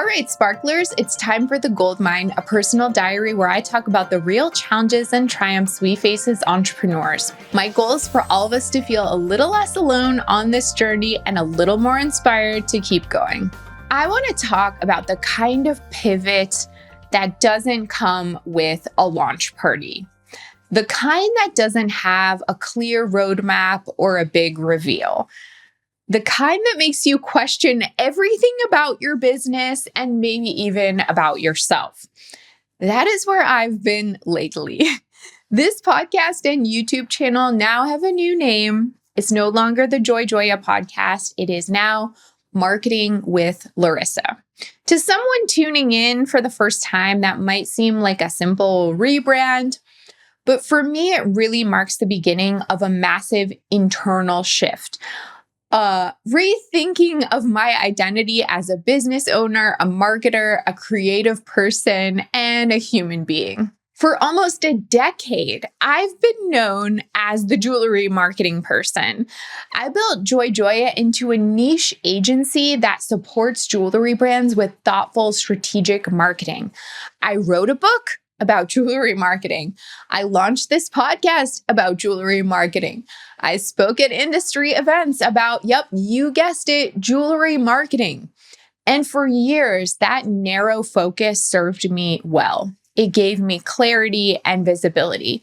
right, sparklers, it's time for The Gold Mine, a personal diary where I talk about the real challenges and triumphs we face as entrepreneurs. My goal is for all of us to feel a little less alone on this journey and a little more inspired to keep going. I want to talk about the kind of pivot that doesn't come with a launch party. The kind that doesn't have a clear roadmap or a big reveal. The kind that makes you question everything about your business and maybe even about yourself. That is where I've been lately. This podcast and YouTube channel now have a new name. It's no longer the Joy Joya Podcast. It is now Marketing with Laryssa. To someone tuning in for the first time, that might seem like a simple rebrand. But for me, it really marks the beginning of a massive internal shift. Rethinking of my identity as a business owner, a marketer, a creative person, and a human being. For almost a decade, I've been known as the jewelry marketing person. I built Joy Joya into a niche agency that supports jewelry brands with thoughtful, strategic marketing. I wrote a book about jewelry marketing. I launched this podcast about jewelry marketing. I spoke at industry events about, you guessed it, jewelry marketing. And for years, that narrow focus served me well. It gave me clarity and visibility.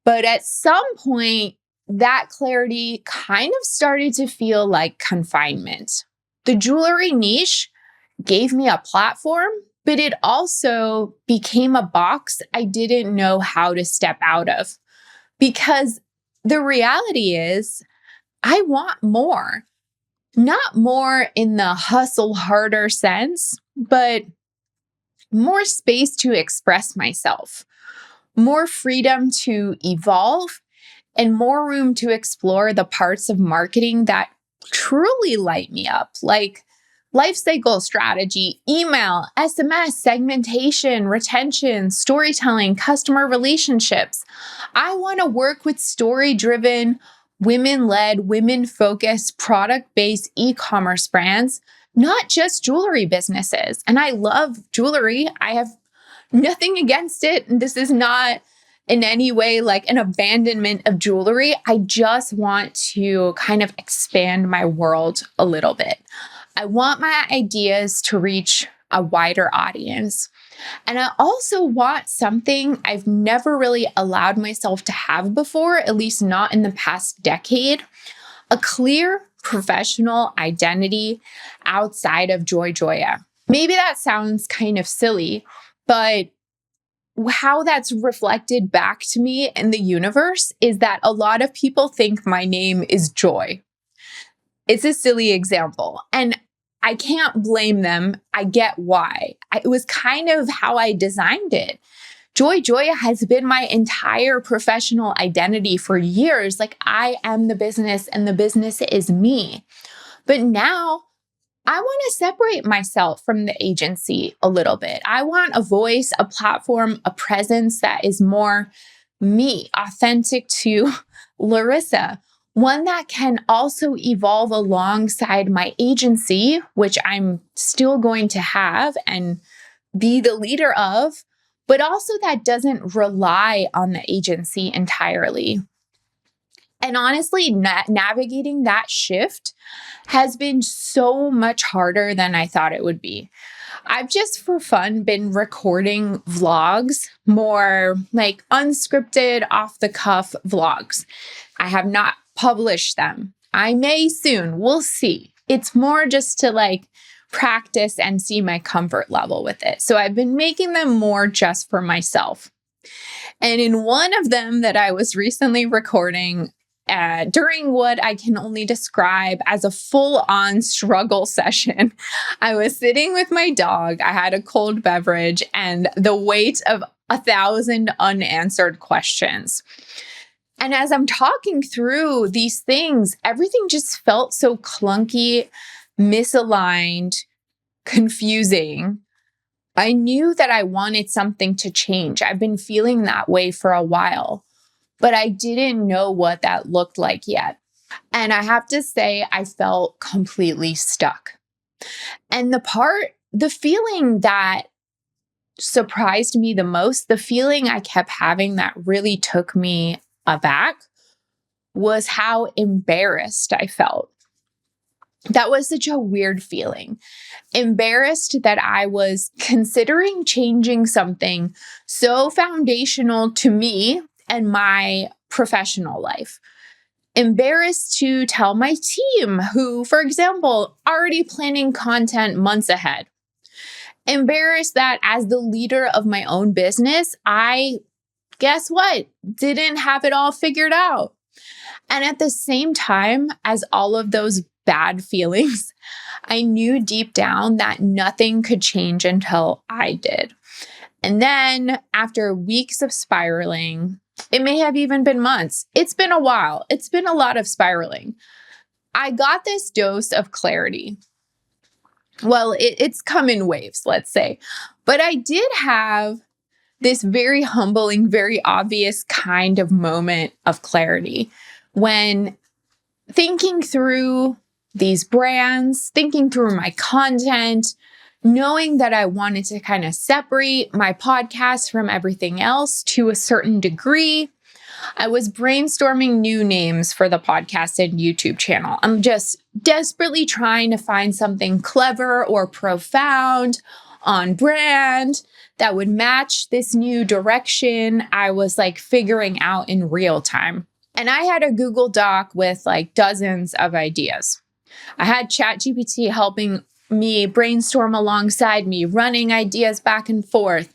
But at some point, that clarity kind of started to feel like confinement. The jewelry niche gave me a platform, but it also became a box I didn't know how to step out of. Because the reality is, I want more. Not more in the hustle harder sense, but more space to express myself, more freedom to evolve, and more room to explore the parts of marketing that truly light me up, like life cycle strategy, email, SMS, segmentation, retention, storytelling, customer relationships. I want to work with story-driven, women-led, women-focused, product-based e-commerce brands, not just jewelry businesses. And I love jewelry. I have nothing against it. And this is not in any way like an abandonment of jewelry. I just want to kind of expand my world a little bit. I want my ideas to reach a wider audience. And I also want something I've never really allowed myself to have before, at least not in the past decade, a clear professional identity outside of Joy Joya. Maybe that sounds kind of silly, but how that's reflected back to me in the universe is that a lot of people think my name is Joy. It's a silly example, and I can't blame them. I get why. It was kind of how I designed it. Joy Joya has been my entire professional identity for years. Like, I am the business and the business is me. But now I want to separate myself from the agency a little bit. I want a voice, a platform, a presence that is more me, authentic to Laryssa. One that can also evolve alongside my agency, which I'm still going to have and be the leader of, but also that doesn't rely on the agency entirely. And honestly, navigating that shift has been so much harder than I thought it would be. I've just for fun been recording vlogs, more like unscripted, off the cuff vlogs. I have not published them. I may soon. We'll see. It's more just to practice and see my comfort level with it. So I've been making them more just for myself. And in one of them that I was recently recording, during what I can only describe as a full-on struggle session, I was sitting with my dog. I had a cold beverage and the weight of 1,000 unanswered questions. And as I'm talking through these things, everything just felt so clunky, misaligned, confusing. I knew that I wanted something to change. I've been feeling that way for a while, but I didn't know what that looked like yet. And I have to say, I felt completely stuck. And the part the feeling that surprised me the most, the feeling I kept having that really took me aback, was how embarrassed I felt. That was such a weird feeling. Embarrassed that I was considering changing something so foundational to me and my professional life. Embarrassed to tell my team who, for example, already planning content months ahead. Embarrassed that as the leader of my own business, guess what? Didn't have it all figured out. And at the same time as all of those bad feelings, I knew deep down that nothing could change until I did. And then after weeks of spiraling, it may have even been months. It's been a while. It's been a lot of spiraling. I got this dose of clarity. Well, it's come in waves, let's say. But I did have this very humbling, very obvious kind of moment of clarity when thinking through these brands, thinking through my content, knowing that I wanted to kind of separate my podcast from everything else to a certain degree. I was brainstorming new names for the podcast and YouTube channel. I'm just desperately trying to find something clever or profound, on brand, that would match this new direction I was figuring out in real time. And I had a Google Doc with dozens of ideas. I had ChatGPT helping me brainstorm alongside me, running ideas back and forth,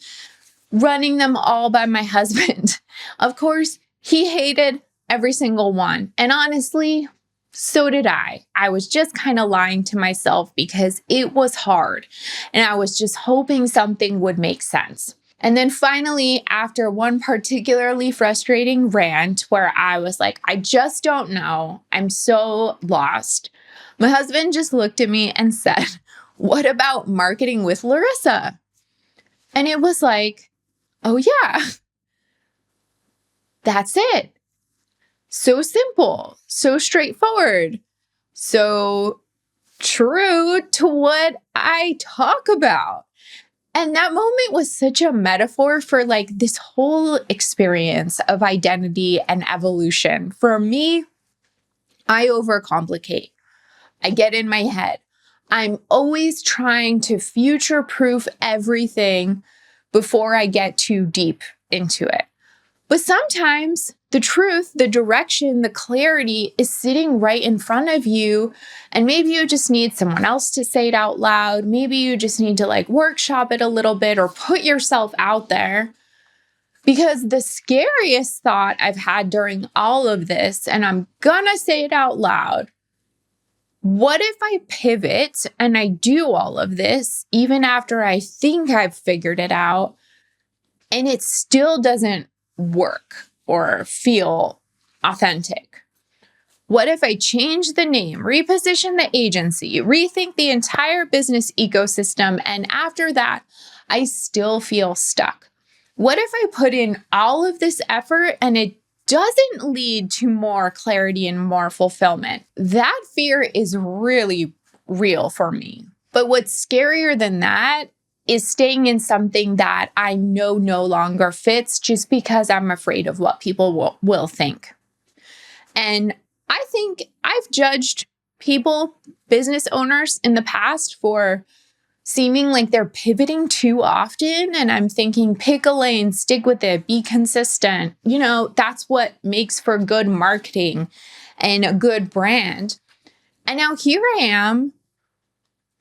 running them all by my husband. Of course, he hated every single one. And honestly, so did I. I was just kind of lying to myself because it was hard. And I was just hoping something would make sense. And then finally, after one particularly frustrating rant where I was like, I just don't know, I'm so lost, my husband just looked at me and said, "What about Marketing with Laryssa?" And it was like, oh yeah, that's it. So simple, so straightforward, so true to what I talk about. And that moment was such a metaphor for this whole experience of identity and evolution. For me, I overcomplicate. I get in my head. I'm always trying to future-proof everything before I get too deep into it. But sometimes the truth, the direction, the clarity is sitting right in front of you. And maybe you just need someone else to say it out loud. Maybe you just need to workshop it a little bit or put yourself out there. Because the scariest thought I've had during all of this, and I'm gonna say it out loud, what if I pivot and I do all of this, even after I think I've figured it out, and it still doesn't work or feel authentic? What if I change the name, reposition the agency, rethink the entire business ecosystem, and after that, I still feel stuck? What if I put in all of this effort and it doesn't lead to more clarity and more fulfillment? That fear is really real for me. But what's scarier than that is staying in something that I know no longer fits just because I'm afraid of what people will think. And I think I've judged people, business owners in the past for seeming like they're pivoting too often. And I'm thinking, pick a lane, stick with it, be consistent. That's what makes for good marketing and a good brand. And now here I am,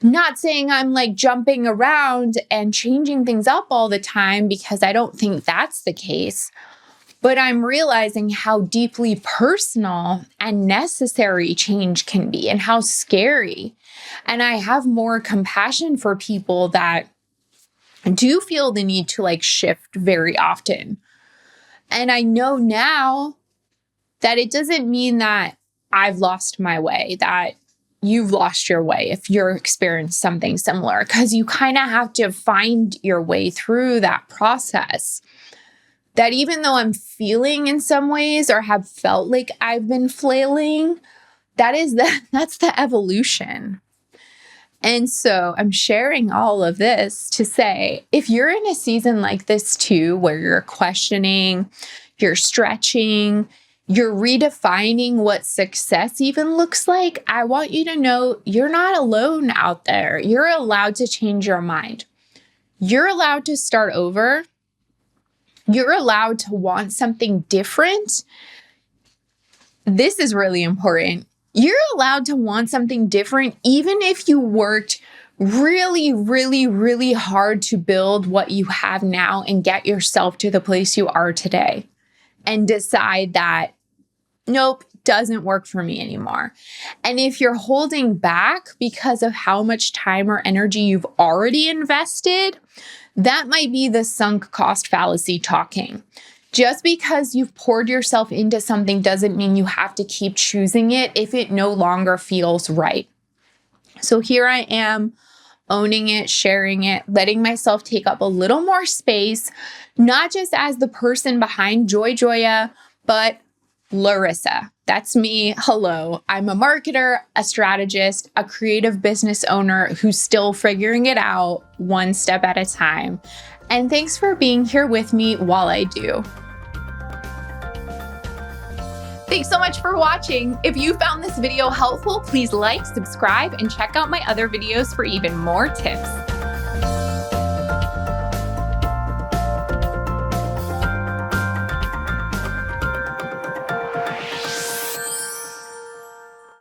not saying I'm jumping around and changing things up all the time, because I don't think that's the case. But I'm realizing how deeply personal and necessary change can be and how scary. And I have more compassion for people that do feel the need to shift very often. And I know now that it doesn't mean that I've lost my way, that you've lost your way if you're experiencing something similar, because you kind of have to find your way through that process. That even though I'm feeling in some ways or have felt like I've been flailing, that's the evolution. And so I'm sharing all of this to say, if you're in a season like this too, where you're questioning, you're stretching, you're redefining what success even looks like, I want you to know you're not alone out there. You're allowed to change your mind. You're allowed to start over. You're allowed to want something different. This is really important. You're allowed to want something different, even if you worked really, really, really hard to build what you have now and get yourself to the place you are today, and decide that, nope, doesn't work for me anymore. And if you're holding back because of how much time or energy you've already invested, that might be the sunk cost fallacy talking. Just because you've poured yourself into something doesn't mean you have to keep choosing it if it no longer feels right. So here I am, owning it, sharing it, letting myself take up a little more space, not just as the person behind Joy Joya, but Laryssa. That's me. Hello. I'm a marketer, a strategist, a creative business owner who's still figuring it out one step at a time. And thanks for being here with me while I do. Thanks so much for watching. If you found this video helpful, please like, subscribe, and check out my other videos for even more tips.